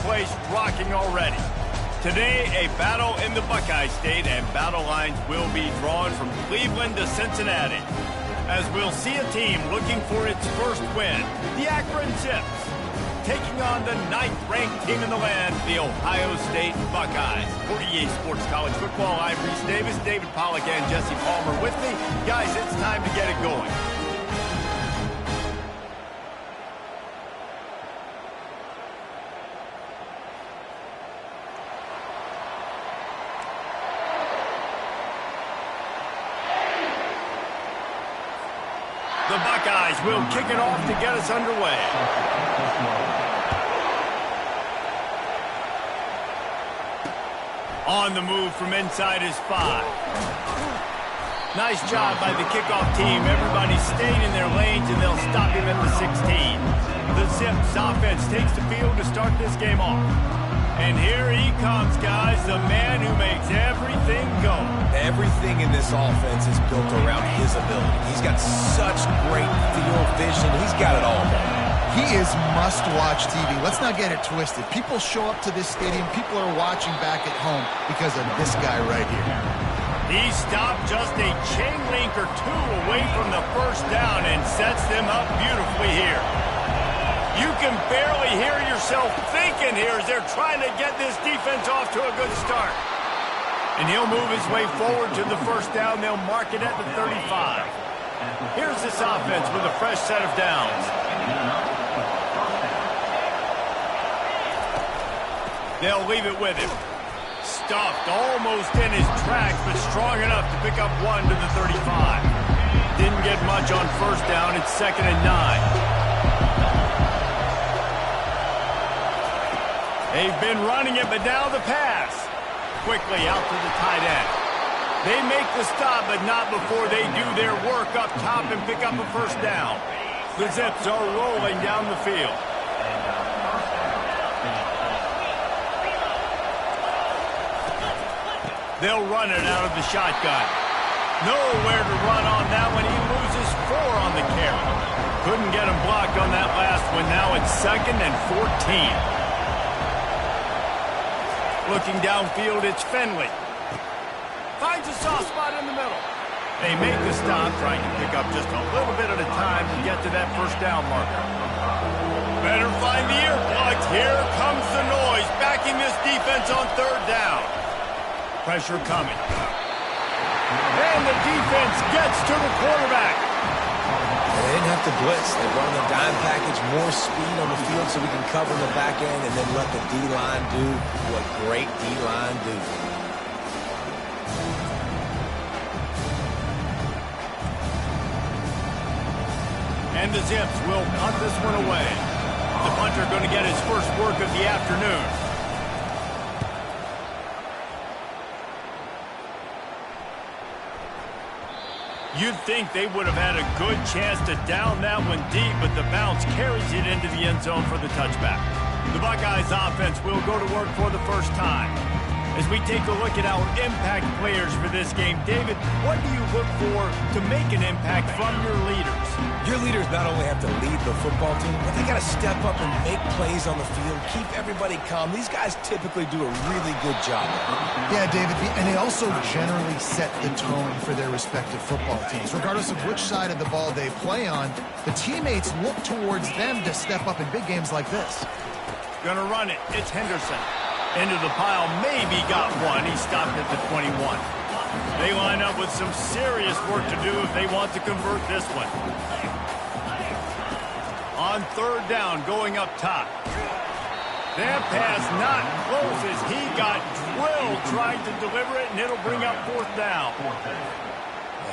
place rocking already. Today, a battle in the Buckeye State, and battle lines will be drawn from Cleveland to Cincinnati, as we'll see a team looking for its first win, the Akron Zips, taking on the 9th-ranked team in the land, the Ohio State Buckeyes. For EA Sports College Football, I'm Reese Davis, David Pollack, and Jesse Palmer with me. Guys, it's time to get it going. The Buckeyes will kick it off to get us underway. On the move from inside is 5. Nice job by the kickoff team. Everybody stayed in their lanes, and they'll stop him at the 16. The Zips offense takes the field to start this game off. And here he comes, guys, the man who makes everything go. Everything in this offense is built around his ability. He's got such great field vision. He's got it all. He is must-watch TV. Let's not get it twisted. People show up to this stadium. People are watching back at home because of this guy right here. He stopped just a chain link or two away from the first down and sets them up beautifully here. You can barely hear yourself thinking here as they're trying to get this defense off to a good start. And he'll move his way forward to the first down. They'll mark it at the 35. Here's this offense with a fresh set of downs. They'll leave it with him. Stuffed almost in his tracks, but strong enough to pick up 1 to the 35. Didn't get much on first down. It's 2nd and 9. They've been running it, but now the pass. Quickly out to the tight end. They make the stop, but not before they do their work up top and pick up a first down. The Zips are rolling down the field. They'll run it out of the shotgun. Nowhere to run on that one. He loses 4 on the carry. Couldn't get him blocked on that last one. Now it's 2nd and 14. Looking downfield, it's Finley. Finds a soft spot in the middle. They make the stop, trying to pick up just a little bit at a time to get to that first down marker. Better find the earplugs. Here comes the noise, backing this defense on 3rd down. Pressure coming. And the defense gets to the quarterback. They didn't have to blitz. They run the dime package, more speed on the field so we can cover the back end and then let the D-line do what great D-line do. And the Zips will punt this one away. The punter going to get his first work of the afternoon. You'd think they would have had a good chance to down that one deep, but the bounce carries it into the end zone for the touchback. The Buckeyes offense will go to work for the first time. As we take a look at our impact players for this game, David, what do you look for to make an impact from your leaders? Your leaders not only have to lead the football team, but they got to step up and make plays on the field, keep everybody calm. These guys typically do a really good job. Yeah, David, and they also generally set the tone for their respective football teams. Regardless of which side of the ball they play on, the teammates look towards them to step up in big games like this. Gonna run it. It's Henderson. Into the pile, maybe got one. He stopped at the 21. They line up with some serious work to do if they want to convert this one. On 3rd down, going up top. That pass not close as he got drilled trying to deliver it, and it'll bring up 4th down.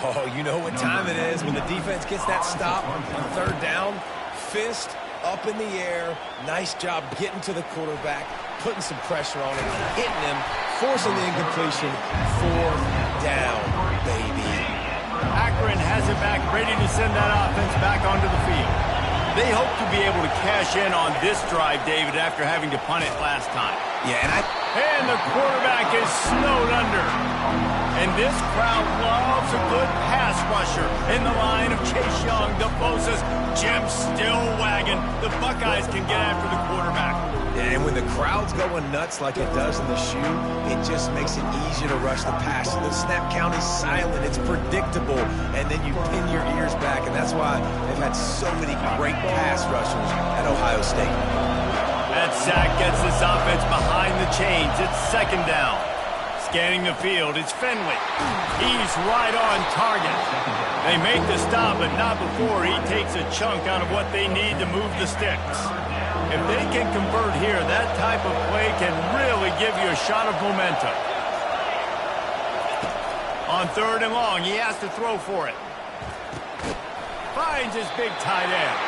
Oh, you know what time it is when the defense gets that stop on 3rd down. Fist up in the air. Nice job getting to the quarterback, putting some pressure on him, hitting him, forcing the incompletion. 4th down, baby. Akron has it back, ready to send that offense back onto the field. They hope to be able to cash in on this drive, David, after having to punt it last time. Yeah, and the quarterback is snowed under. And this crowd loves a good pass rusher in the line of Chase Young, the Bosa's, Jim still wagging. The Buckeyes can get after the quarterback. And when the crowd's going nuts like it does in the shoe, it just makes it easier to rush the pass. So the snap count is silent, it's predictable, and then you pin your ears back, and that's why they've had so many great pass rushers at Ohio State. That sack gets this offense behind the chains. It's second down. Scanning the field, it's Finley. He's right on target. They make the stop, but not before he takes a chunk out of what they need to move the sticks. If they can convert here, that type of play can really give you a shot of momentum. On third and long, he has to throw for it. Finds his big tight end.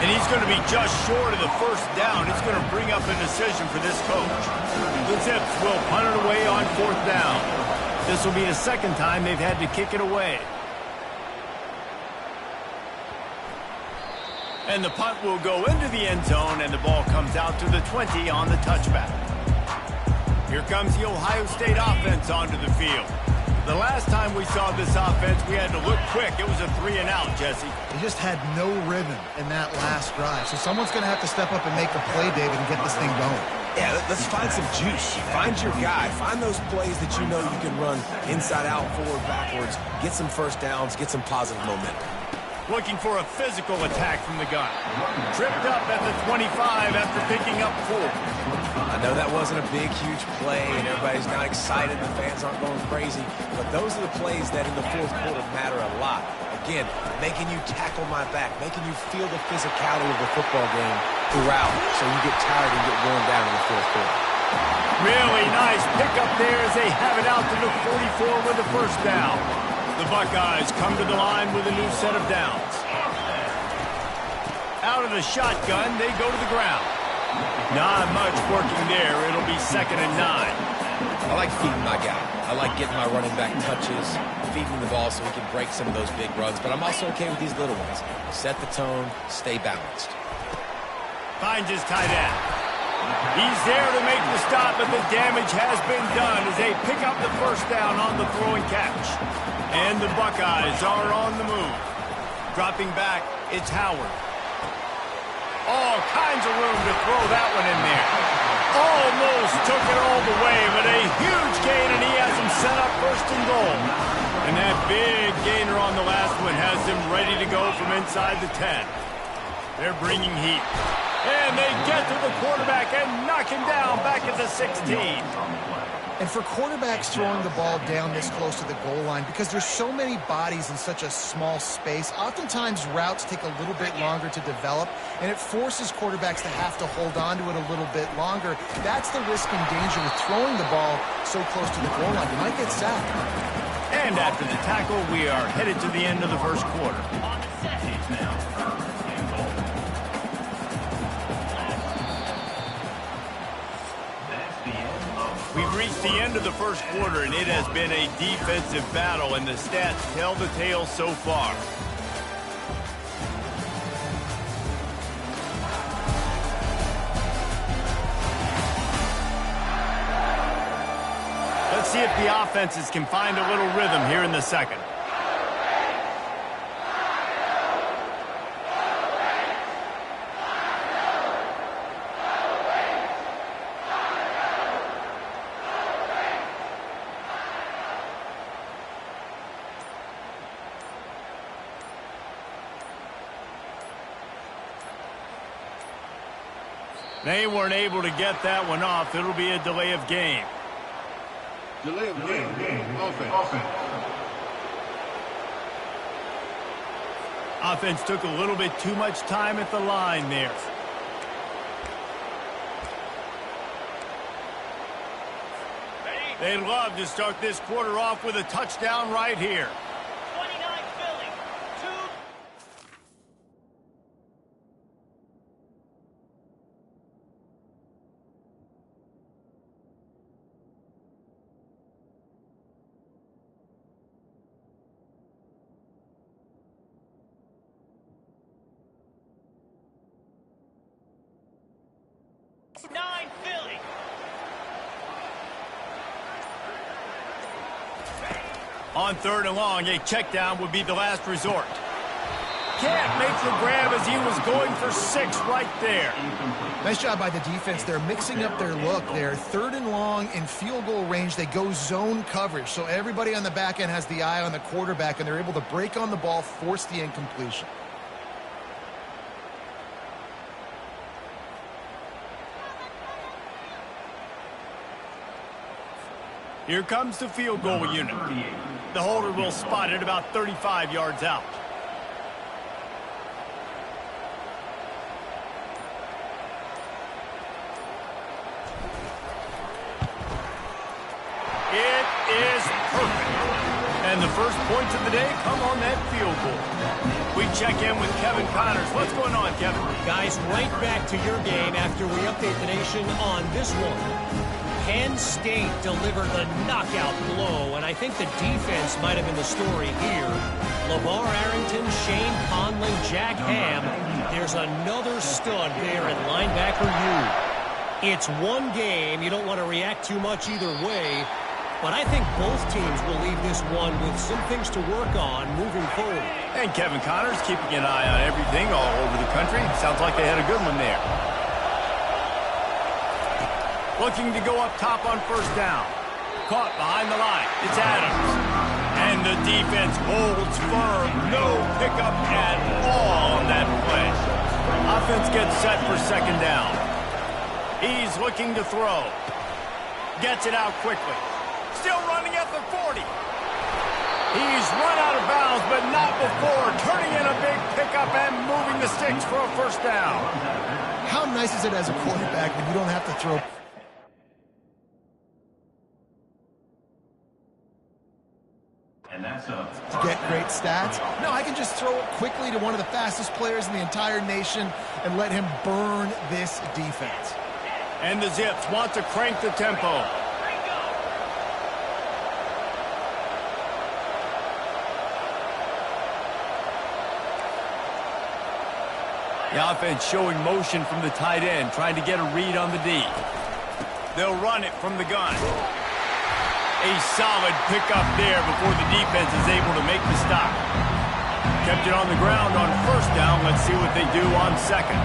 And he's going to be just short of the first down. It's going to bring up a decision for this coach. The Zips will punt it away on fourth down. This will be the second time they've had to kick it away. And the punt will go into the end zone, and the ball comes out to the 20 on the touchback. Here comes the Ohio State offense onto the field. The last time we saw this offense, we had to look quick. It was a 3-and-out, Jesse. They just had no rhythm in that last drive. So someone's going to have to step up and make a play, David, and get this thing going. Yeah, let's find some juice. Find your guy. Find those plays that you know you can run inside out, forward, backwards. Get some first downs. Get some positive momentum. Looking for a physical attack from the gun. Tripped up at the 25 after picking up 4. I know that wasn't a big, huge play, and everybody's not excited. The fans aren't going crazy. But those are the plays that in the fourth quarter matter a lot. Again, making you tackle my back, making you feel the physicality of the football game throughout so you get tired and get worn down in the fourth quarter. Really nice pickup there as they have it out to the 44 with the first down. The Buckeyes come to the line with a new set of downs. Out of the shotgun, they go to the ground. Not much working there. It'll be 2nd and 9. I like feeding my guy. I like getting my running back touches, feeding the ball so he can break some of those big runs. But I'm also okay with these little ones. Set the tone, stay balanced. Finds his tight end. He's there to make the stop, but the damage has been done as they pick up the first down on the throw and catch. And the Buckeyes are on the move. Dropping back, it's Howard. All kinds of room to throw that one in there. Almost took it all the way, but a huge gain, and he has him set up first and goal. And that big gainer on the last one has him ready to go from inside the 10. They're bringing heat. And they get to the quarterback and knock him down back at the 16. And for quarterbacks throwing the ball down this close to the goal line, because there's so many bodies in such a small space, oftentimes routes take a little bit longer to develop, and it forces quarterbacks to have to hold on to it a little bit longer. That's the risk and danger with throwing the ball so close to the goal line. You might get sacked. And after the tackle, we are headed to the end of the first quarter. We've reached the end of the first quarter, and it has been a defensive battle, and the stats tell the tale so far. Let's see if the offenses can find a little rhythm here in the second. They weren't able to get that one off. It'll be a delay of game. Delay of game. Offense. Offense took a little bit too much time at the line there. They'd love to start this quarter off with a touchdown right here. 29 Philly. 2. Nine Philly. On third and long, a check down would be the last resort. can't make the grab as he was going for 6 right there. Nice job by the defense. They're mixing up their look. They're 3rd and long in field goal range. They go zone coverage. So everybody on the back end has the eye on the quarterback, and they're able to break on the ball, force the incompletion. Here comes the field goal unit. The holder will spot it about 35 yards out. It is perfect. And the first points of the day come on that field goal. We check in with Kevin Connors. What's going on, Kevin? Guys, right back to your game after we update the nation on this one. Penn State delivered the knockout blow, and I think the defense might have been the story here. LeVar Arrington, Shane Conlon, Jack Ham. There's another stud there at linebacker U. It's one game. You don't want to react too much either way, but I think both teams will leave this one with some things to work on moving forward. And Kevin Connors keeping an eye on everything all over the country. Sounds like they had a good one there. Looking to go up top on 1st down. Caught behind the line. It's Adams. And the defense holds firm. No pickup at all on that play. Offense gets set for 2nd down. He's looking to throw. Gets it out quickly. Still running at the 40. He's run out of bounds, but not before. Turning in a big pickup and moving the sticks for a 1st down. How nice is it as a quarterback when you don't have to throw... to get great stats? No, I can just throw it quickly to one of the fastest players in the entire nation and let him burn this defense. And the Zips want to crank the tempo. The offense showing motion from the tight end, trying to get a read on the D. They'll run it from the gun. A solid pickup there before the defense is able to make the stop. Kept it on the ground on 1st down. Let's see what they do on 2nd.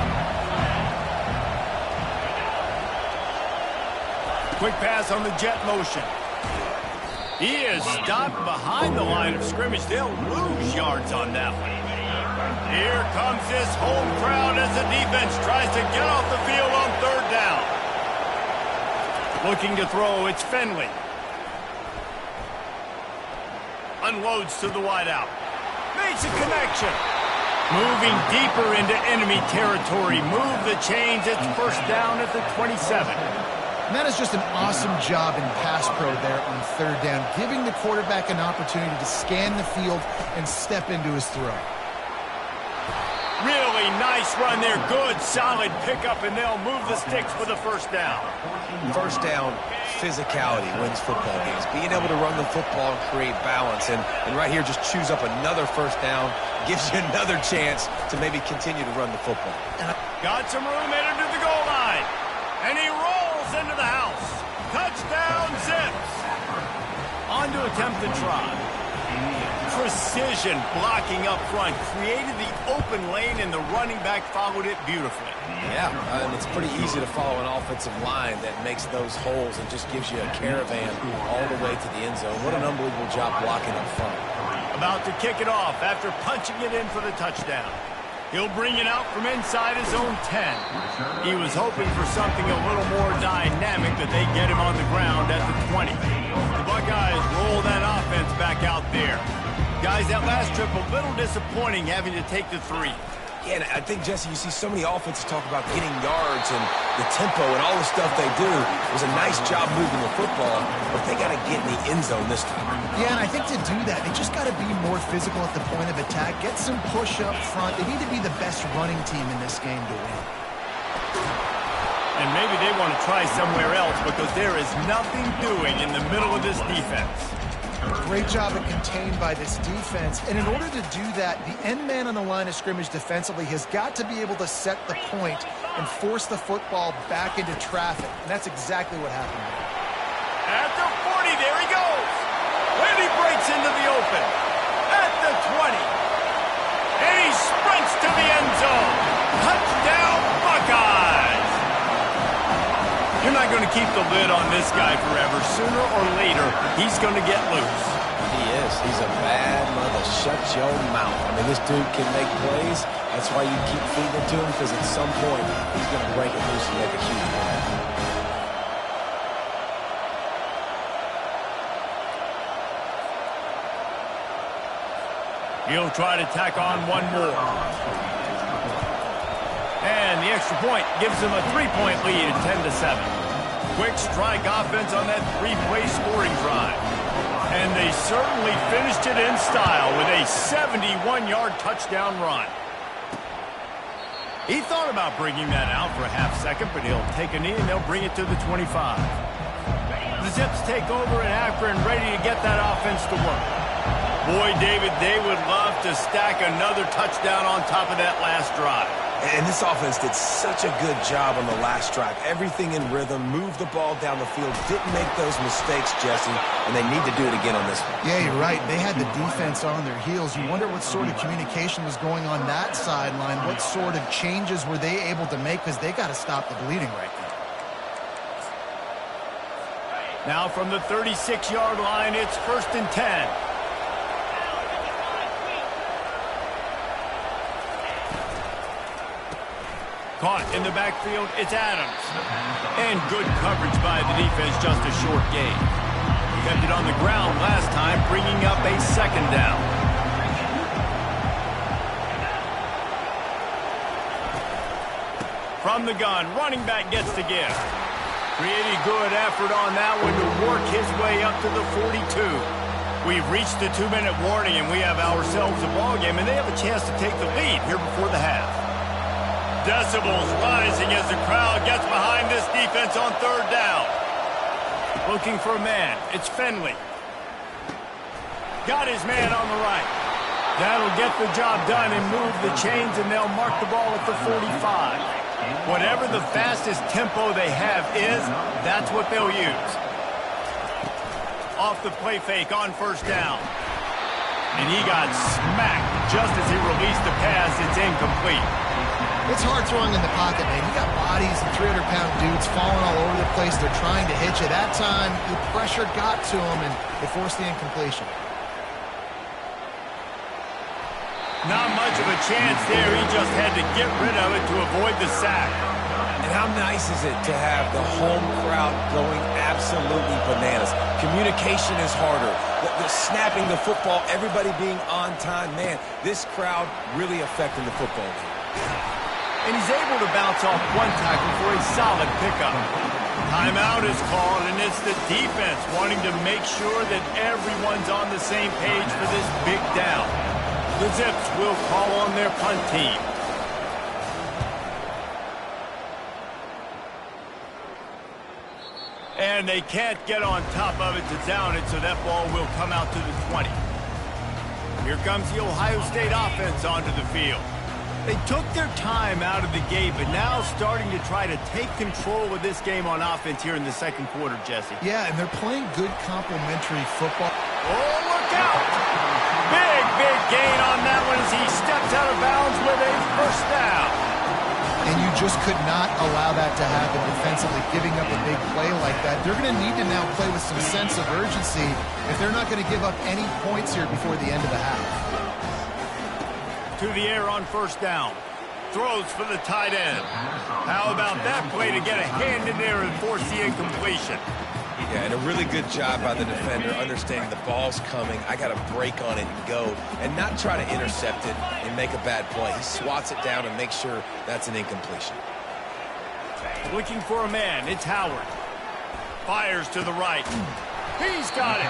Quick pass on the jet motion. He is stopped behind the line of scrimmage. They'll lose yards on that one. Here comes this home crowd as the defense tries to get off the field on 3rd down. Looking to throw, it's Finley. Unloads to the wideout. Makes a connection. Moving deeper into enemy territory. Move the chains. It's 1st down at the 27. And that is just an awesome job in pass pro there on 3rd down, giving the quarterback an opportunity to scan the field and step into his throw. Really nice run there. Good, solid pickup, and they'll move the sticks for the 1st down. 1st down, physicality wins football games. Being able to run the football and create balance. And right here, just choose up another 1st down. Gives you another chance to maybe continue to run the football. Got some room headed to the goal line. And he rolls into the house. Touchdown, Zips. On to attempt the try. Precision blocking up front. Created the open lane, and the running back followed it beautifully. Yeah, and it's pretty easy to follow an offensive line that makes those holes and just gives you a caravan all the way to the end zone. What an unbelievable job blocking up front. About to kick it off after punching it in for the touchdown. He'll bring it out from inside his own 10. He was hoping for something a little more dynamic, that they get him on the ground at the 20. The Buckeyes roll that offense back out there. Guys, that last trip a little disappointing, having to take the 3. Yeah, and I think, Jesse, you see so many offenses talk about getting yards and the tempo and all the stuff they do. It was a nice job moving the football, but they got to get in the end zone this time. Yeah, and I think to do that, they just got to be more physical at the point of attack, get some push up front. They need to be the best running team in this game to win. And maybe they want to try somewhere else, because there is nothing doing in the middle of this defense. Great job at contained by this defense. And in order to do that, the end man on the line of scrimmage defensively has got to be able to set the point and force the football back into traffic. And that's exactly what happened there. At the 40, there he goes. And he breaks into the open. At the 20. And he sprints to the end zone. Touchdown, Buckeyes! You're not going to keep the lid on this guy forever. Sooner or later, he's going to get loose. He is. He's a bad mother. Shut your mouth. I mean, this dude can make plays. That's why you keep feeding it to him, because at some point, he's going to break it loose and make a huge play. He'll try to tack on one more. And the extra point gives him a 3-point lead at 10-7. Quick strike offense on that 3-play scoring drive. And they certainly finished it in style with a 71-yard touchdown run. He thought about bringing that out for a half second, but he'll take a knee and they'll bring it to the 25. The Zips take over in Akron, ready to get that offense to work. Boy, David, they would love to stack another touchdown on top of that last drive. And this offense did such a good job on the last drive. Everything in rhythm, moved the ball down the field, didn't make those mistakes, Jesse, and they need to do it again on this one. Yeah, you're right. They had the defense on their heels. You wonder what sort of communication was going on that sideline. What sort of changes were they able to make, because they got to stop the bleeding right now. Now from the 36-yard line, it's 1st and 10. Caught in the backfield, it's Adams. And good coverage by the defense, just a short gain. Kept it on the ground last time, bringing up a 2nd down. From the gun, running back gets to give. Pretty good effort on that one to work his way up to the 42. We've reached the 2-minute warning, and we have ourselves a ball game, and they have a chance to take the lead here before the half. Decibels rising as the crowd gets behind this defense on 3rd down. Looking for a man. It's Finley. Got his man on the right. That'll get the job done and move the chains, and they'll mark the ball at the 45. Whatever the fastest tempo they have is, that's what they'll use. Off the play fake on 1st down. And he got smacked just as he released the pass. It's incomplete. It's hard throwing in the pocket, man. You got bodies and 300-pound dudes falling all over the place. They're trying to hit you. That time, the pressure got to him, and it forced the incompletion. Not much of a chance there. He just had to get rid of it to avoid the sack. And how nice is it to have the home crowd going absolutely bananas? Communication is harder. The snapping the football, everybody being on time. Man, this crowd really affecting the football game. And he's able to bounce off one tackle for a solid pickup. Timeout is called, and it's the defense wanting to make sure that everyone's on the same page for this big down. The Zips will call on their punt team. And they can't get on top of it to down it, so that ball will come out to the 20. Here comes the Ohio State offense onto the field. They took their time out of the gate, but now starting to try to take control of this game on offense here in the 2nd quarter, Jesse. Yeah, and they're playing good complementary football. Oh, look out! Big gain on that one as he steps out of bounds with a 1st down. And you just could not allow that to happen defensively, giving up a big play like that. They're going to need to now play with some sense of urgency if they're not going to give up any points here before the end of the half. To the air on 1st down. Throws for the tight end. How about that play to get a hand in there and force the incompletion? Yeah, and a really good job by the defender, understanding the ball's coming. I got to break on it and go, and not try to intercept it and make a bad play. He swats it down and makes sure that's an incompletion. Looking for a man. It's Howard. Fires to the right. He's got it.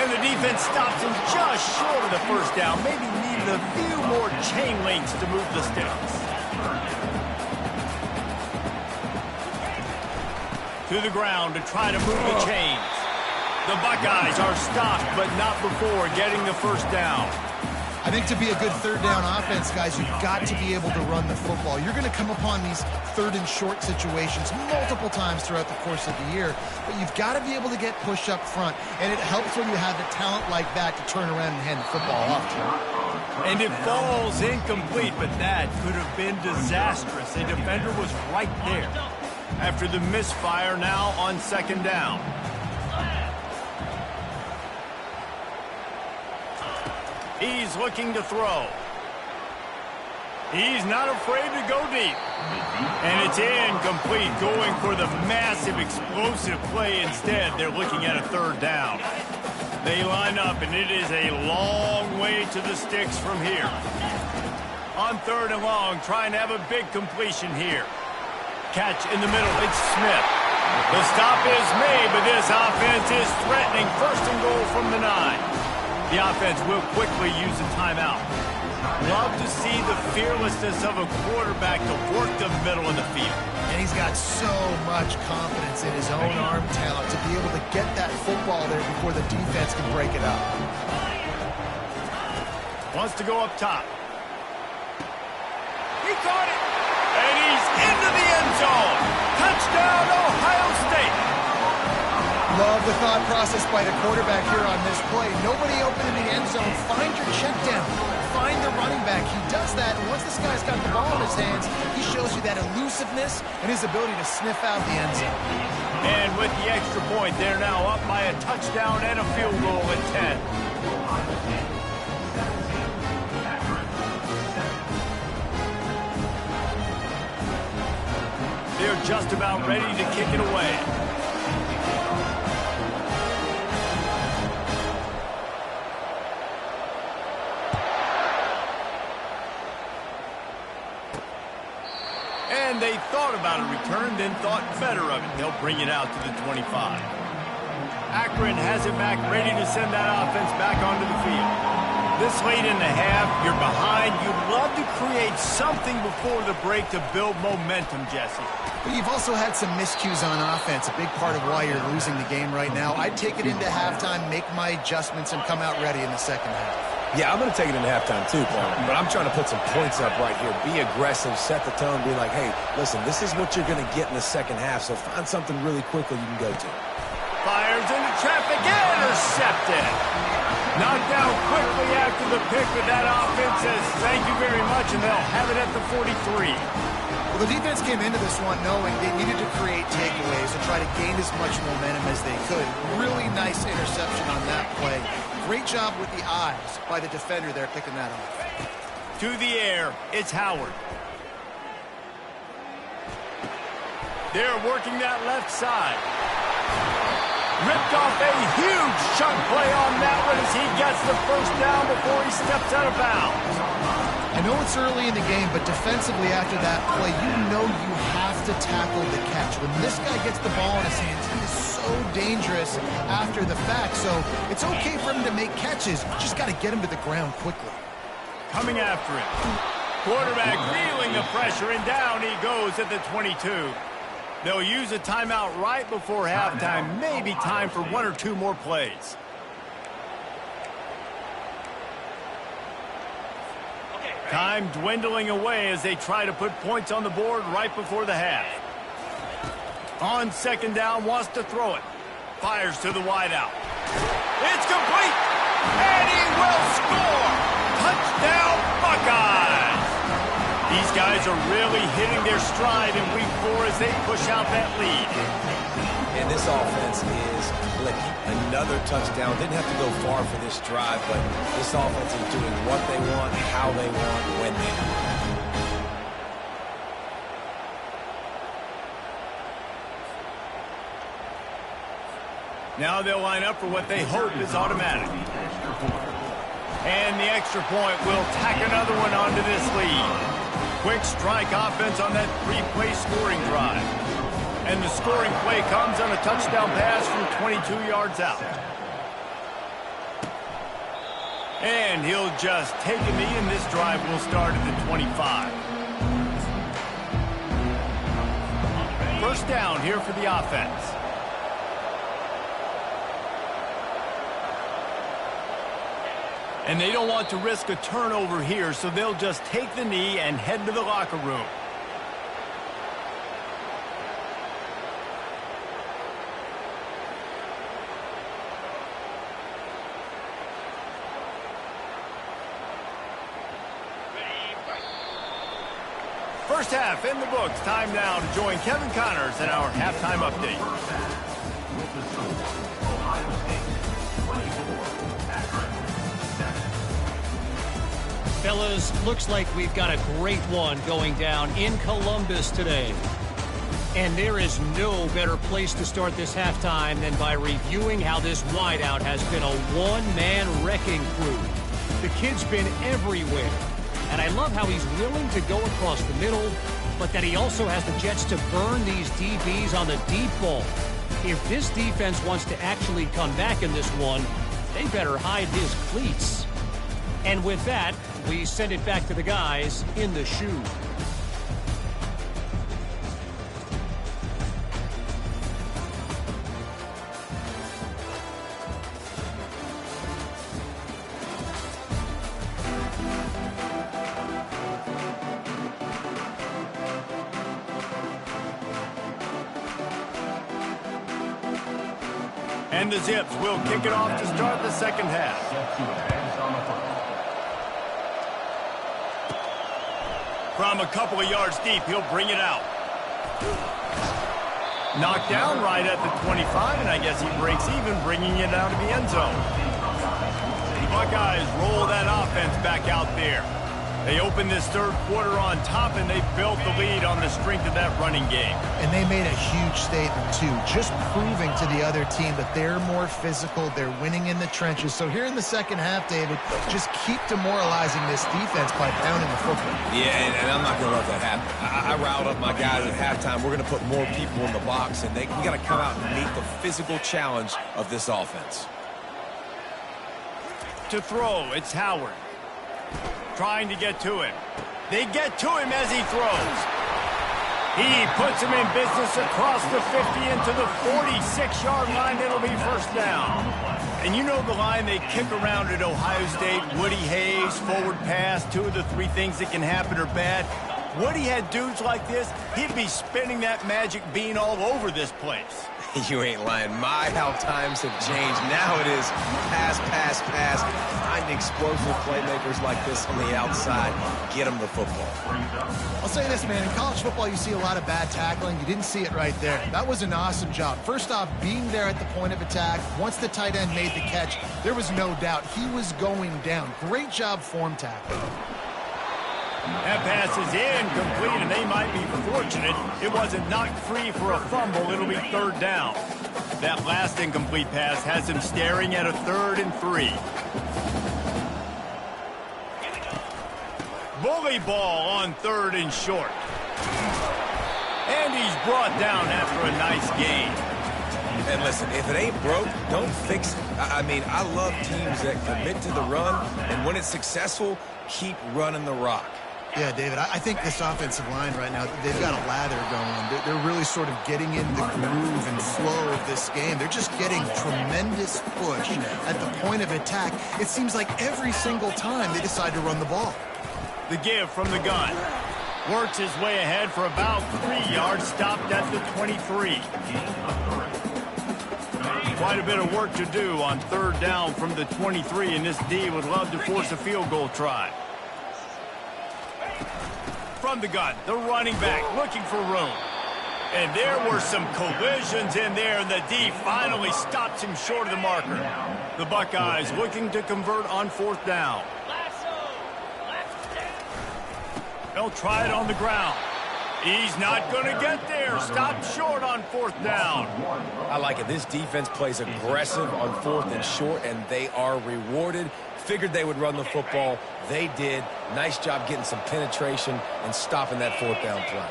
And the defense stops him just short of the 1st down. Maybe needed a few more chain links to move the sticks. To the ground to try to move the chains. The Buckeyes are stopped, but not before getting the 1st down. I think to be a good 3rd down offense, guys, you've got to be able to run the football. You're going to come upon these 3rd and short situations multiple times throughout the course of the year, but you've got to be able to get push up front, and it helps when you have the talent like that to turn around and hand the football off. And it falls incomplete, but that could have been disastrous. The defender was right there. After the misfire, now on second down. He's looking to throw. He's not afraid to go deep. And it's incomplete, going for the massive explosive play instead. They're looking at a third down. They line up, and it is a long way to the sticks from here. On third and long, trying to have a big completion here. Catch in the middle, it's Smith. The stop is made, but this offense is threatening. First and goal from the 9. The offense will quickly use a timeout. Love to see the fearlessness of a quarterback to work the middle of the field. And he's got so much confidence in his own arm talent to be able to get that football there before the defense can break it up. Wants to go up top. He caught it! And he's into the end zone! Touchdown, Ohio State! Love the thought process by the quarterback here on this play. Nobody open in the end zone. Find your check down. Find the running back. He does that, and once this guy's got the ball in his hands, he shows you that elusiveness and his ability to sniff out the end zone. And with the extra point, they're now up by a touchdown and a field goal at 10. They're just about ready to kick it away. And they thought about a return, then thought better of it. They'll bring it out to the 25. Akron has it back, ready to send that offense back onto the field. This late in the half, you're behind. You'd love to create something before the break to build momentum, Jesse. But you've also had some miscues on offense, a big part of why you're losing the game right now. I'd take it into halftime, make my adjustments, and come out ready in the second half. Yeah, I'm going to take it into halftime too, Paul. But I'm trying to put some points up right here. Be aggressive, set the tone, be like, hey, listen, this is what you're going to get in the second half, so find something really quickly you can go to. Fires into traffic, intercepted. Knocked down quickly after the pick, but that offense says thank you very much, and they'll have it at the 43. Well, the defense came into this one knowing they needed to create takeaways and try to gain as much momentum as they could. Really nice interception on that play. Great job with the eyes by the defender there picking that off. To the air, it's Howard. They're working that left side. Ripped off a huge chunk play on that one as he gets the first down before he steps out of bounds. I know it's early in the game, but defensively after that play, you know you have to tackle the catch. When this guy gets the ball in his hands, he is so dangerous after the fact. So it's okay for him to make catches. You just got to get him to the ground quickly. Coming after him. Quarterback feeling the pressure, and down he goes at the 22. They'll use a timeout right before halftime. Maybe time for one or two more plays. Time dwindling away as they try to put points on the board right before the half. On second down, wants to throw it. Fires to the wideout. It's complete! And he will score! Touchdown, Buckeyes! These guys are really hitting their stride in week 4 as they push out that lead. And this offense is clicking. Another touchdown. Didn't have to go far for this drive, but this offense is doing what they want, how they want, when they want. Now they'll line up for what they hope is automatic. And the extra point will tack another one onto this lead. Quick strike offense on that 3-play scoring drive. And the scoring play comes on a touchdown pass from 22 yards out. And he'll just take a knee, and this drive will start at the 25. First down here for the offense. And they don't want to risk a turnover here, so they'll just take the knee and head to the locker room. First half in the books. Time now to join Kevin Connors in our halftime update. Fellas, looks like we've got a great one going down in Columbus today. And there is no better place to start this halftime than by reviewing how this wideout has been a one-man wrecking crew. The kid's been everywhere. And I love how he's willing to go across the middle, but that he also has the jets to burn these DBs on the deep ball. If this defense wants to actually come back in this one, they better hide his cleats. And with that, we send it back to the guys in the shoe. And the Zips will kick it off to start the second half. From a couple of yards deep, he'll bring it out. Knocked down right at the 25, and I guess he breaks even, bringing it out of the end zone. The Buckeyes roll that offense back out there. They opened this third quarter on top, and they built the lead on the strength of that running game. And they made a huge statement, too, just proving to the other team that they're more physical, they're winning in the trenches. So here in the second half, David, just keep demoralizing this defense by pounding the football. Yeah, and I'm not going to let that happen. I riled up my guys at halftime. We're going to put more people in the box, and we got to come out and meet the physical challenge of this offense. To throw, it's Howard. Trying to get to him. They get to him as he throws. He puts him in business across the 50 into the 46-yard line. It'll be first down. And you know the line they kick around at Ohio State, Woody Hayes, forward pass, two of the three things that can happen are bad. Woody had dudes like this, he'd be spinning that magic bean all over this place. You ain't lying. My, how times have changed. Now it is pass, pass, pass. Find explosive playmakers like this on the outside. Get them the football. I'll say this, man. In college football, you see a lot of bad tackling. You didn't see it right there. That was an awesome job. First off, being there at the point of attack. Once the tight end made the catch, there was no doubt he was going down. Great job form tackling. That pass is incomplete, and they might be fortunate it wasn't knocked free for a fumble. It'll be third down. That last incomplete pass has him staring at a 3rd and 3. Bully ball on 3rd and short. And he's brought down after a nice gain. And listen, if it ain't broke, don't fix it. I mean, I love teams that commit to the run, and when it's successful, keep running the rock. Yeah, David, I think this offensive line right now, they've got a lather going. They're really sort of getting in the groove and flow of this game. They're just getting tremendous push at the point of attack. It seems like every single time they decide to run the ball. The give from the gun. Works his way ahead for about 3 yards, stopped at the 23. Quite a bit of work to do on 3rd down from the 23, and this D would love to force a field goal try. From the gun, the running back looking for room. And there were some collisions in there, and the D finally stops him short of the marker. The Buckeyes looking to convert on 4th down. They'll try it on the ground. He's not going to get there. Stopped short on 4th down. I like it. This defense plays aggressive on 4th and short, and they are rewarded. Figured they would run the football. They did. Nice job getting some penetration and stopping that 4th down play.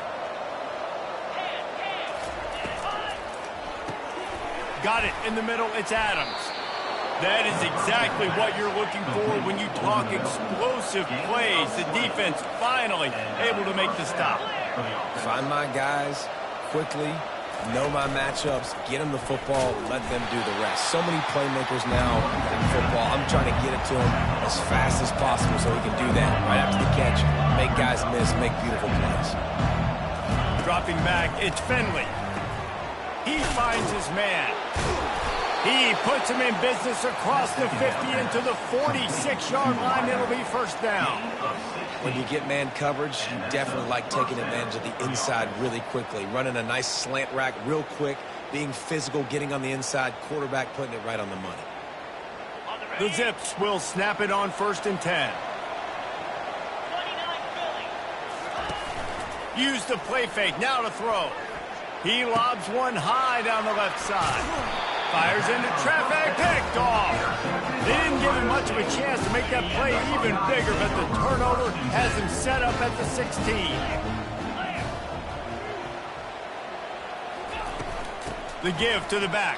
Got it in the middle. It's Adams. That is exactly what you're looking for when you talk explosive plays. The defense finally able to make the stop. Find my guys quickly, know my matchups, get them the football, let them do the rest. So many playmakers now in football. I'm trying to get it to him as fast as possible so he can do that right after the catch, make guys miss, make beautiful plays. Dropping back, it's Finley. He finds his man. He puts him in business across the 50 into the 46-yard line. It'll be first down. When you get man coverage, you definitely like taking advantage of the inside really quickly. Running a nice slant rack real quick, being physical, getting on the inside, quarterback putting it right on the money. The Zips will snap it on 1st and 10. 29 Philly. Use the play fake, now to throw. He lobs one high down the left side. Fires into traffic, picked off. They didn't give him much of a chance to make that play even bigger, but the turnover has him set up at the 16. The give to the back.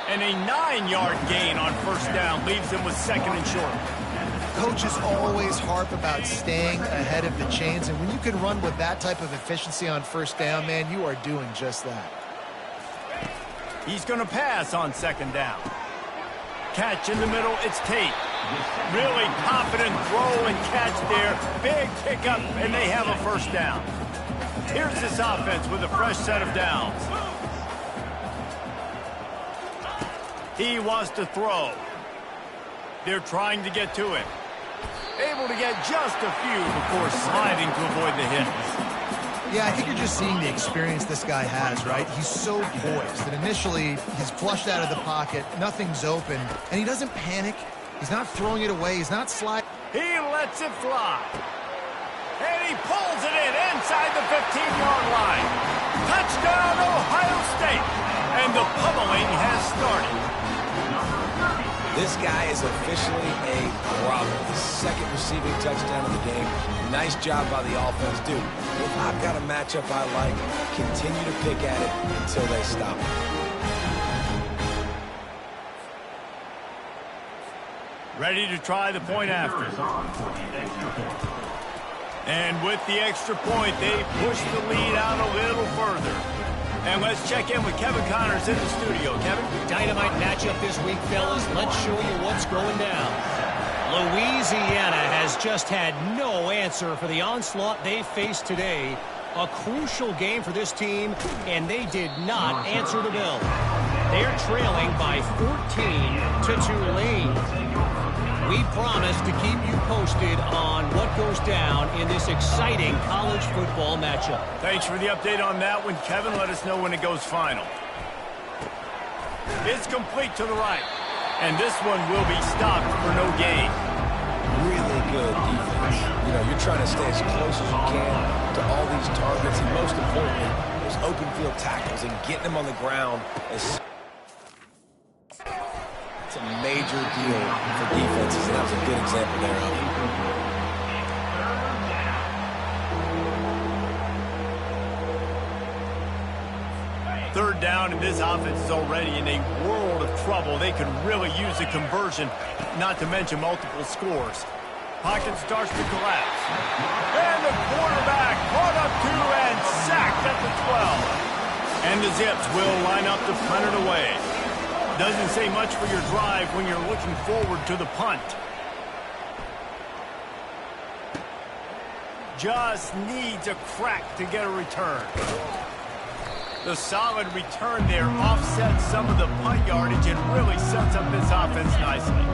And a 9-yard gain on 1st down leaves him with 2nd and short. Coaches always harp about staying ahead of the chains, and when you can run with that type of efficiency on 1st down, man, you are doing just that. He's going to pass on 2nd down. Catch in the middle, it's Tate. Really confident throw and catch there. Big pickup, and they have a 1st down. Here's this offense with a fresh set of downs. He wants to throw. They're trying to get to it. Able to get just a few before sliding to avoid the hit. Yeah, I think you're just seeing the experience this guy has, right? He's so poised that initially he's flushed out of the pocket, nothing's open, and he doesn't panic. He's not throwing it away. He's not sliding. He lets it fly. And he pulls it in inside the 15-yard line. Touchdown, Ohio State. And the pummeling has started. This guy is officially a problem. His 2nd receiving touchdown of the game. Nice job by the offense. Dude, if I've got a matchup I like, continue to pick at it until they stop it. Ready to try the point after. And with the extra point, they push the lead out a little further. And let's check in with Kevin Connors in the studio. Kevin? Dynamite matchup this week, fellas. Let's show you what's going down. Louisiana has just had no answer for the onslaught they faced today. A crucial game for this team, and they did not answer the bell. They're trailing by 14 to Tulane. We promise to keep you posted on what goes down in this exciting college football matchup. Thanks for the update on that one, Kevin. Let us know when it goes final. It's complete to the right. And this one will be stopped for no gain. Really good defense. You know, you're trying to stay as close as you can to all these targets, and most importantly, those open field tackles and getting them on the ground as it's a major deal for defenses, and that was a good example there of it. Third down, and this offense is already in a world of trouble. They could really use a conversion, not to mention multiple scores. Pocket starts to collapse. And the quarterback caught up to and sacked at the 12. And the Zips will line up to punt it away. Doesn't say much for your drive when you're looking forward to the punt. Just needs a crack to get a return. The solid return there offsets some of the punt yardage and really sets up this offense nicely.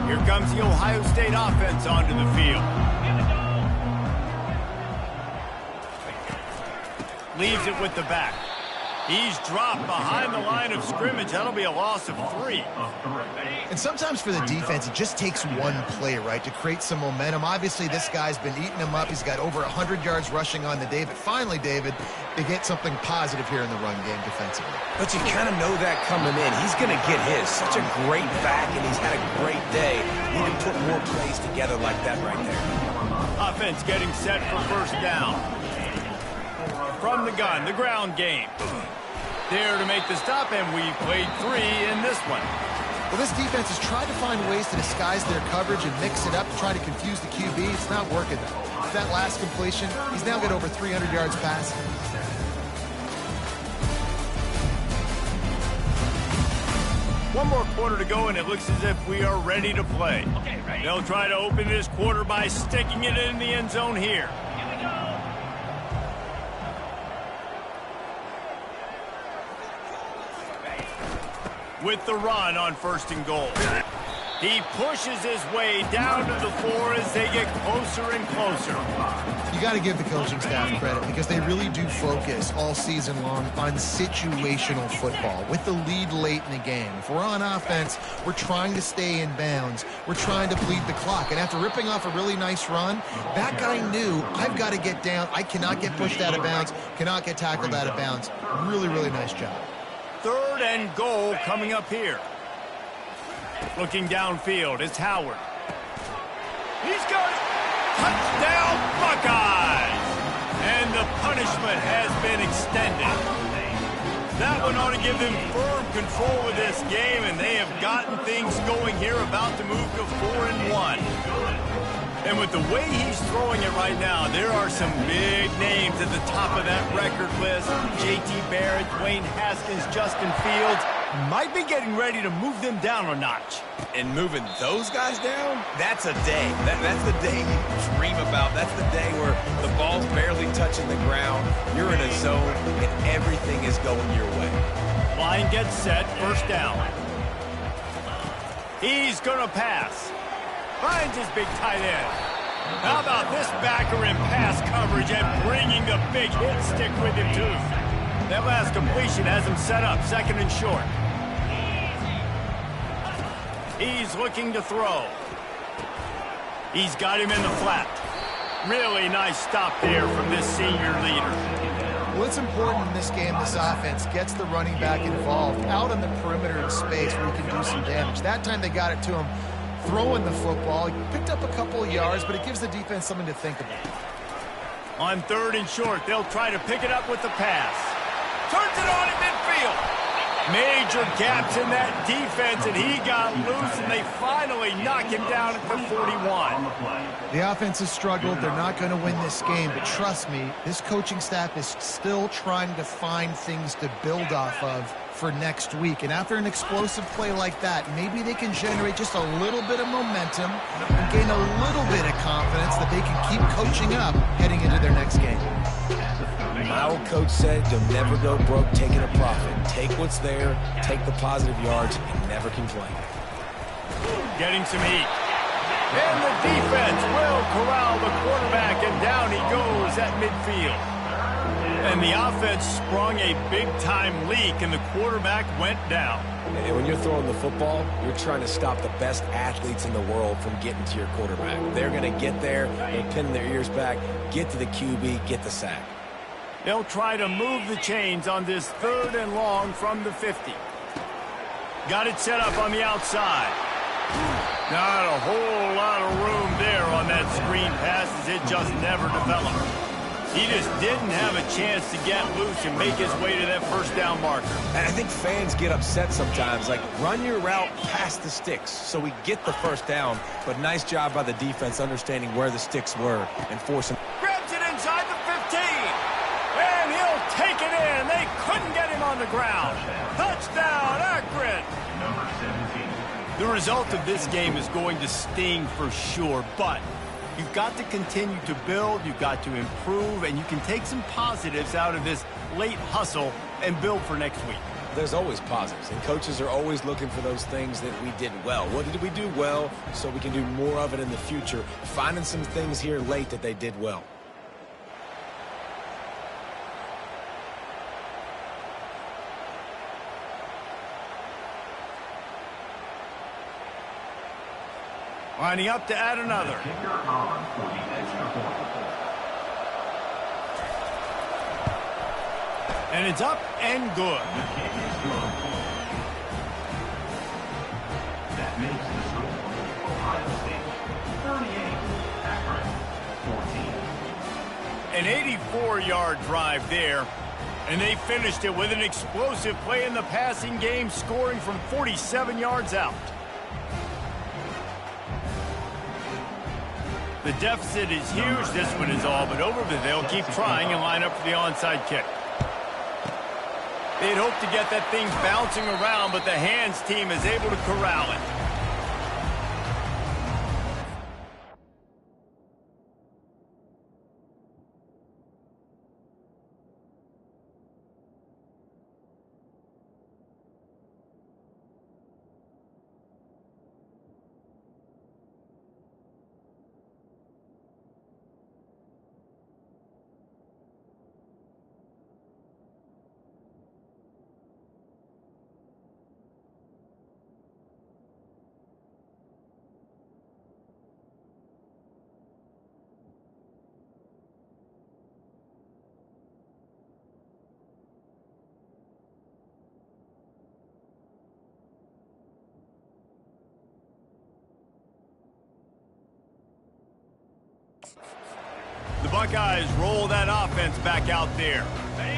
Here comes the Ohio State offense onto the field. Leaves it with the back. He's dropped behind the line of scrimmage. That'll be a loss of 3. And sometimes for the defense, it just takes one play, right, to create some momentum. Obviously, this guy's been eating him up. He's got over 100 yards rushing on the day. But finally, David, they get something positive here in the run game defensively. But you kind of know that coming in. He's going to get his. Such a great back, and he's had a great day. Need to put more plays together like that right there. Offense getting set for 1st down. From the gun, the ground game. There to make the stop, and we played 3 in this one. Well, this defense has tried to find ways to disguise their coverage and mix it up to try to confuse the QB. It's not working. With that last completion, he's now got over 300 yards passing. One more quarter to go, and it looks as if we are ready to play. Okay, ready. They'll try to open this quarter by sticking it in the end zone here. Here we go. with the run on 1st and goal. He pushes his way down to the floor as they get closer and closer. You got to give the coaching staff credit because they really do focus all season long on situational football with the lead late in the game. If we're on offense, we're trying to stay in bounds. We're trying to bleed the clock. And after ripping off a really nice run, that guy knew, I've got to get down. I cannot get pushed out of bounds, cannot get tackled out of bounds. Really, really nice job. 3rd and goal coming up here. Looking downfield, it's Howard. He's got it. Touchdown, Buckeyes! And the punishment has been extended. That one ought to give them firm control of this game, and they have gotten things going here, about to move to 4-1. And with the way he's throwing it right now, there are some big names at the top of that record list. J.T. Barrett, Dwayne Haskins, Justin Fields might be getting ready to move them down a notch. And moving those guys down, that's a day. That's the day you dream about. That's the day where the ball's barely touching the ground. You're in a zone, and everything is going your way. Line gets set, 1st down. He's going to pass. Finds his big tight end. How about this backer in pass coverage and bringing the big hit stick with him, too. That last completion has him set up, 2nd and short. He's looking to throw. He's got him in the flat. Really nice stop there from this senior leader. Well, it's important in this game, this offense gets the running back involved out on the perimeter in space where he can do some damage. That time they got it to him throwing the football. He picked up a couple of yards, but it gives the defense something to think about. On 3rd and short, they'll try to pick it up with the pass. Turns it on in midfield. Major gaps in that defense, and he got loose, and they finally knock him down at the 41. The offense has struggled. They're not going to win this game, but trust me, this coaching staff is still trying to find things to build off of for next week. And after an explosive play like that, maybe they can generate just a little bit of momentum and gain a little bit of confidence that they can keep coaching up heading into their next game. My old coach said you'll never go broke taking a profit. Take what's there, take the positive yards, and never complain. Getting some heat. And the defense will corral the quarterback, and down he goes at midfield. And the offense sprung a big-time leak, and the quarterback went down. And when you're throwing the football, you're trying to stop the best athletes in the world from getting to your quarterback. They're going to get there, they're pinning their ears back, get to the QB, get the sack. They'll try to move the chains on this 3rd and long from the 50. Got it set up on the outside. Not a whole lot of room there on that screen pass as it just never developed. He just didn't have a chance to get loose and make his way to that 1st down marker. And I think fans get upset sometimes, like run your route past the sticks so we get the 1st down, but nice job by the defense understanding where the sticks were and forcing. Grabs it inside the 15. And he'll take it in. They couldn't get him on the ground. Touchdown, Akron. The result of this game is going to sting for sure, but you've got to continue to build, you've got to improve, and you can take some positives out of this late hustle and build for next week. There's always positives, and coaches are always looking for those things that we did well. What did we do well so we can do more of it in the future? Finding some things here late that they did well. Lining up to add another. And it's up and good. That makes the score Ohio State 38, Akron 14. An 84-yard drive there. And they finished it with an explosive play in the passing game, scoring from 47 yards out. The deficit is huge. This one is all but over, but they'll keep trying and line up for the onside kick. They'd hope to get that thing bouncing around, but the hands team is able to corral it. Buckeyes roll that offense back out there.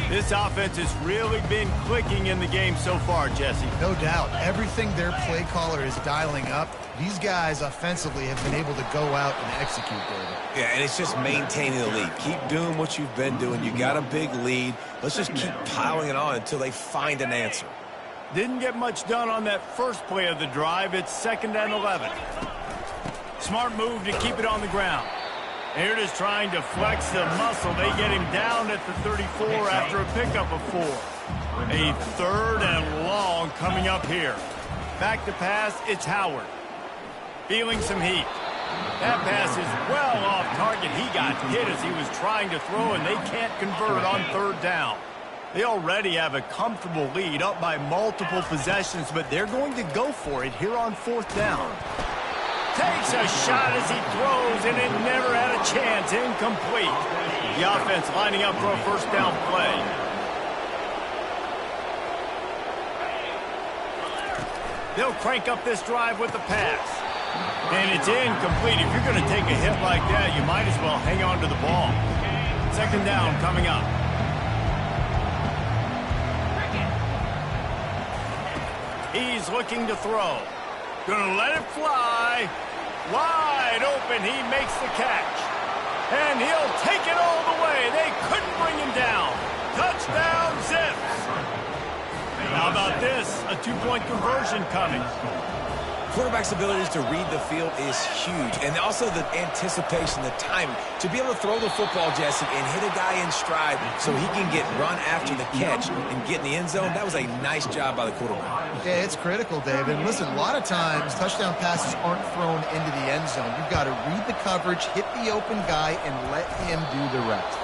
This offense has really been clicking in the game so far, Jesse. No doubt. Everything their play caller is dialing up, these guys offensively have been able to go out and execute, David. Yeah, and it's just maintaining the lead. Keep doing what you've been doing. You got a big lead. Let's just keep piling it on until they find an answer. Didn't get much done on that first play of the drive. It's 2nd and 11. Smart move to keep it on the ground. Here it is trying to flex the muscle. They get him down at the 34 after a pickup of 4. A 3rd and long coming up here. Back to pass, it's Howard. Feeling some heat. That pass is well off target. He got hit as he was trying to throw, and they can't convert on 3rd down. They already have a comfortable lead up by multiple possessions, but they're going to go for it here on 4th down. Takes a shot as he throws, and it never had a chance. Incomplete. The offense lining up for a 1st down play. They'll crank up this drive with the pass. And it's incomplete. If you're going to take a hit like that, you might as well hang on to the ball. 2nd down coming up. He's looking to throw. Gonna let it fly. Wide open. He makes the catch. And he'll take it all the way. They couldn't bring him down. Touchdown, Zips. How about this? A 2-point conversion coming. Quarterback's abilities to read the field is huge. And also the anticipation, the timing. To be able to throw the football, Jesse, and hit a guy in stride so he can get run after the catch and get in the end zone, that was a nice job by the quarterback. Yeah, it's critical, David. And listen, a lot of times touchdown passes aren't thrown into the end zone. You've got to read the coverage, hit the open guy, and let him do the rest.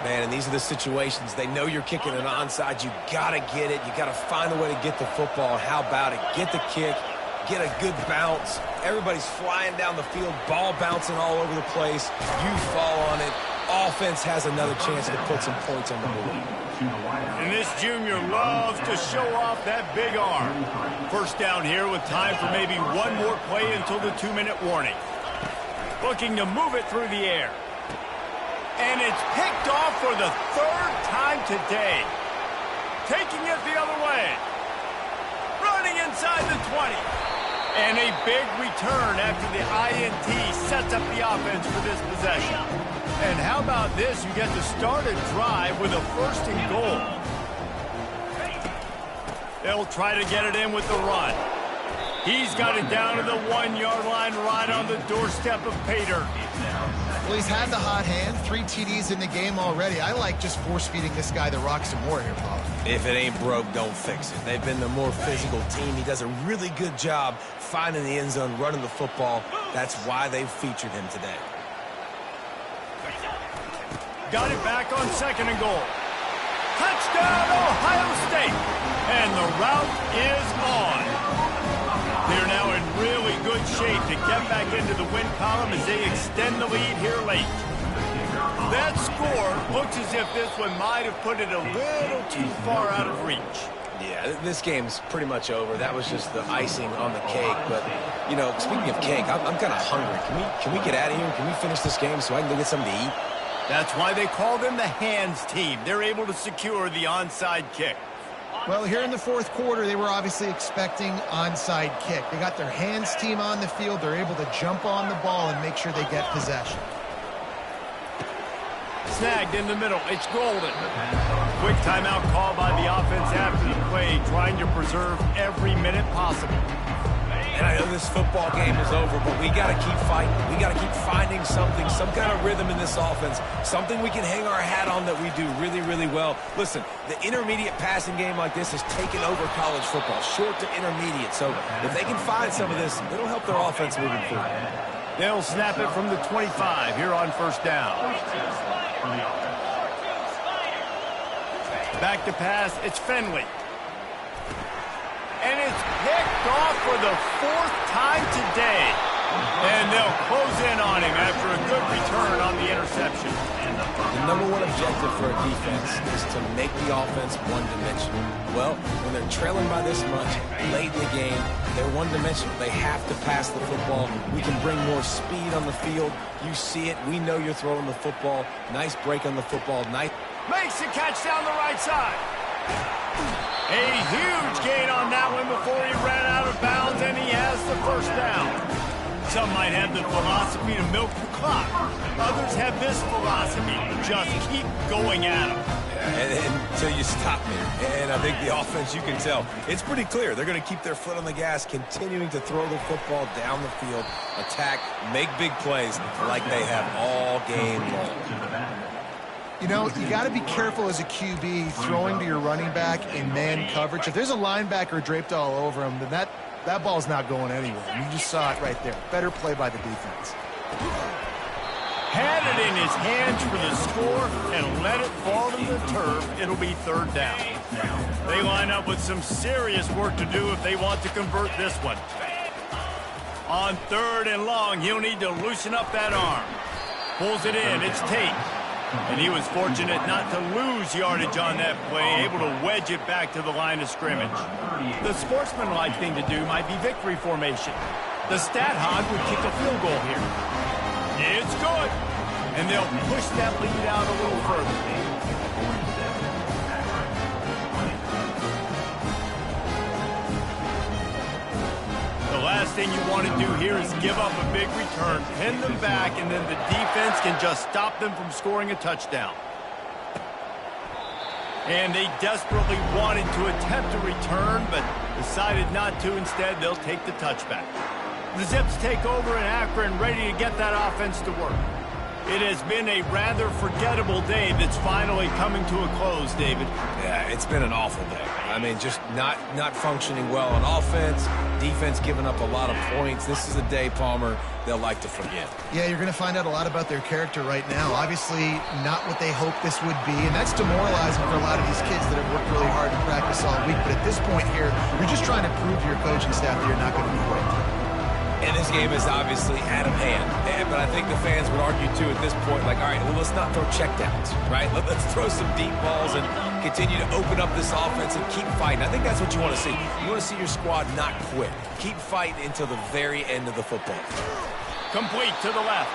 Man, and these are the situations. They know you're kicking an onside. You got to get it. You got to find a way to get the football. And how about it? Get the kick. Get a good bounce. Everybody's flying down the field, ball bouncing all over the place. You fall on it. Offense has another chance to put some points on the board. And this junior loves to show off that big arm. 1st down here with time for maybe one more play until the 2-minute warning. Looking to move it through the air. And it's picked off for the 3rd time today. Taking it the other way. Running inside the 20. And a big return after the INT sets up the offense for this possession. And how about this? You get to start a drive with a 1st and goal. They'll try to get it in with the run. He's got it down to the 1-yard line right on the doorstep of pay dirt. Well, he's had the hot hand, 3 TDs in the game already. I like just force-feeding this guy the rock some more here, Bob. If it ain't broke, don't fix it. They've been the more physical team. He does a really good job finding the end zone, running the football. That's why they've featured him today. Got it back on 2nd and goal. Touchdown, Ohio State. And the route is on. They're now in really good shape to get back into the win column as they extend the lead here late. That score looks as if this one might have put it a little too far out of reach. Yeah, this game's pretty much over. That was just the icing on the cake. But, you know, speaking of cake, I'm kind of hungry. Can we get out of here? Can we finish this game so I can go get something to eat? That's why they call them the hands team. They're able to secure the onside kick. Well, here in the 4th quarter, they were obviously expecting onside kick. They got their hands team on the field. They're able to jump on the ball and make sure they get possession. Snagged in the middle. It's Golden. Quick timeout call by the offense after the play, trying to preserve every minute possible. And I know this football game is over, but we got to keep fighting. We got to keep finding something, some kind of rhythm in this offense, something we can hang our hat on that we do really, really well. Listen, the intermediate passing game like this has taken over college football, short to intermediate. So if they can find some of this, it'll help their offense moving forward. They'll snap it from the 25 here on 1st down. Back to pass, it's Finley. And it's picked off for the 4th time today. And they'll close in on him after a good return on the interception. The number one objective for a defense is to make the offense one-dimensional. Well, when they're trailing by this much late in the game, they're one-dimensional. They have to pass the football. We can bring more speed on the field. You see it. We know you're throwing the football. Nice break on the football. Nice. Makes the catch down the right side. A huge gain on that one before he ran out of bounds, and he has the first down. Some might have the philosophy to milk the clock. Others have this philosophy, just keep going at them. Until you stop me. And I think the offense, you can tell, it's pretty clear. They're going to keep their foot on the gas, continuing to throw the football down the field, attack, make big plays like they have all game long. You know, you got to be careful as a QB throwing to your running back in man coverage. If there's a linebacker draped all over him, then that ball's not going anywhere. You just saw it right there. Better play by the defense. Had it in his hands for the score and let it fall to the turf. It'll be third down. They line up with some serious work to do if they want to convert this one. On third and long, he'll need to loosen up that arm. Pulls it in. It's Tate. And he was fortunate not to lose yardage on that play, able to wedge it back to the line of scrimmage. The sportsmanlike thing to do might be victory formation. The stat hog would kick a field goal here. It's good. And they'll push that lead out a little further. The last thing you want to do here is give up a big return, pin them back, and then the defense can just stop them from scoring a touchdown. And they desperately wanted to attempt a return, but decided not to. Instead, they'll take the touchback. The Zips take over in Akron, ready to get that offense to work. It has been a rather forgettable day that's finally coming to a close, David. Yeah, it's been an awful day. I mean, just not functioning well on offense, defense giving up a lot of points. This is a day, Palmer, they'll like to forget. Yeah, you're going to find out a lot about their character right now. Obviously, not what they hoped this would be, and that's demoralizing for a lot of these kids that have worked really hard to practice all week. But at this point here, you're just trying to prove to your coaching staff that you're not going to be great. And this game is obviously out of hand. But I think the fans would argue, too, at this point, like, all right, well, let's not throw checkdowns, right? Let's throw some deep balls and continue to open up this offense and keep fighting. I think that's what you want to see. You want to see your squad not quit. Keep fighting until the very end of the football. Complete to the left.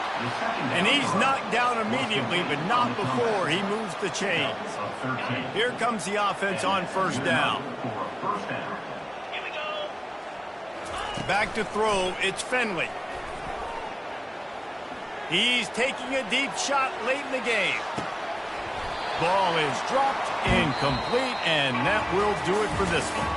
And he's knocked down immediately, but not before he moves the chains. Here comes the offense on first down. Back to throw, it's Finley. He's taking a deep shot late in the game. Ball is dropped, incomplete, and that will do it for this one.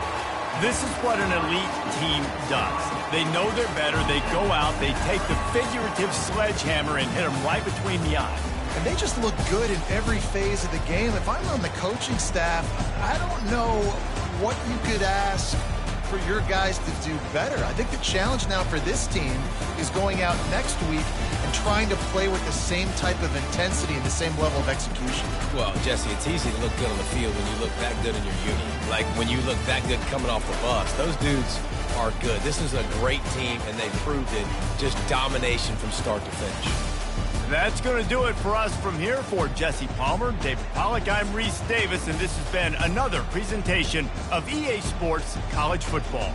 This is what an elite team does. They know they're better, they go out, they take the figurative sledgehammer and hit them right between the eyes. And they just look good in every phase of the game. If I'm on the coaching staff, I don't know what you could ask for your guys to do better. I think the challenge now for this team is going out next week and trying to play with the same type of intensity and the same level of execution. Well, Jesse, it's easy to look good on the field when you look that good in your uni. Like when you look that good coming off the bus. Those dudes are good. This is a great team, and they proved it. Just domination from start to finish. That's going to do it for us from here. For Jesse Palmer, David Pollack, I'm Reese Davis, and this has been another presentation of EA Sports College Football.